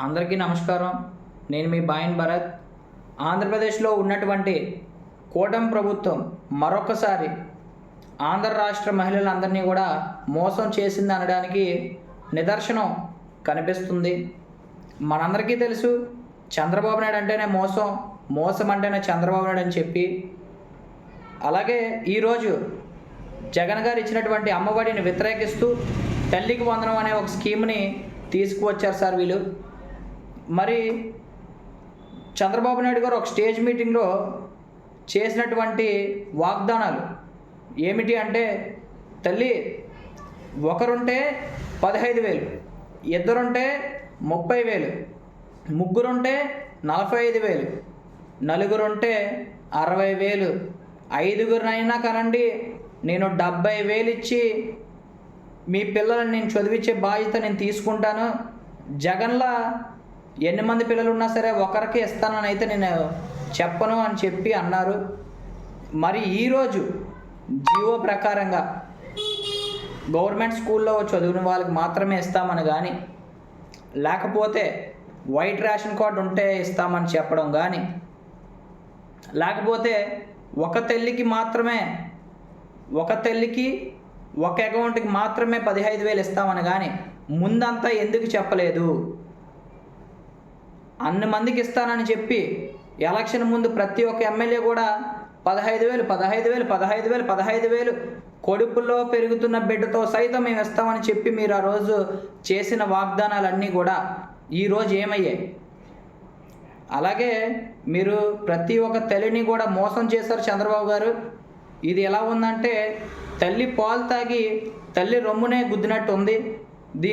అందరికీ నమస్కారం. నేను మీ బాయిన్ భరత్. ఆంధ్రప్రదేశ్లో ఉన్నటువంటి కూటమి ప్రభుత్వం మరొకసారి ఆంధ్ర రాష్ట్ర మహిళలందరినీ కూడా మోసం చేసింది అనడానికి నిదర్శనం కనిపిస్తుంది. మనందరికీ తెలుసు, చంద్రబాబు నాయుడు అంటేనే మోసం, మోసం అంటేనే చంద్రబాబు నాయుడు అని చెప్పి. అలాగే ఈరోజు జగన్ గారు ఇచ్చినటువంటి అమ్మఒడిని వ్యతిరేకిస్తూ తల్లికి వందనం అనే ఒక స్కీమ్ని తీసుకువచ్చారు సార్ వీళ్ళు. మరి చంద్రబాబు నాయుడు గారు ఒక స్టేజ్ మీటింగ్లో చేసినటువంటి వాగ్దానాలు ఏమిటి అంటే, తల్లి ఒకరుంటే 15,000, ఇద్దరుంటే 30,000, ముగ్గురుంటే 45,000, నలుగురుంటే 60,000, ఐదుగురినైనా కనండి నేను 70,000 ఇచ్చి మీ పిల్లల్ని నేను చదివించే బాధ్యత నేను తీసుకుంటాను. జగన్లా ఎన్ని మంది పిల్లలు ఉన్నా సరే ఒకరికి ఇస్తానని అయితే నేను చెప్పను అని చెప్పి అన్నారు. మరి ఈరోజు జియో ప్రకారంగా గవర్నమెంట్ స్కూల్లో చదివిన వాళ్ళకి మాత్రమే ఇస్తామని కానీ, లేకపోతే వైట్ రేషన్ కార్డు ఉంటే ఇస్తామని చెప్పడం కానీ, లేకపోతే ఒక తల్లికి ఒక అకౌంట్కి మాత్రమే 15,000 ఇస్తామని కానీ ముందంతా ఎందుకు చెప్పలేదు? అన్ని మందికి ఇస్తానని చెప్పి ఎలక్షన్ ముందు ప్రతి ఒక్క ఎమ్మెల్యే కూడా 15,000 కొడుకుల్లో పెరుగుతున్న బిడ్డతో సైతం మేము ఇస్తామని చెప్పి మీరు ఆ రోజు చేసిన వాగ్దానాలన్నీ కూడా ఈరోజు ఏమయ్యాయి? అలాగే మీరు ప్రతి ఒక్క తల్లిని కూడా మోసం చేశారు చంద్రబాబు గారు. ఇది ఎలా ఉందంటే, తల్లి పాలు తాగి తల్లి రొమ్మునే గుద్దినట్టు ఉంది.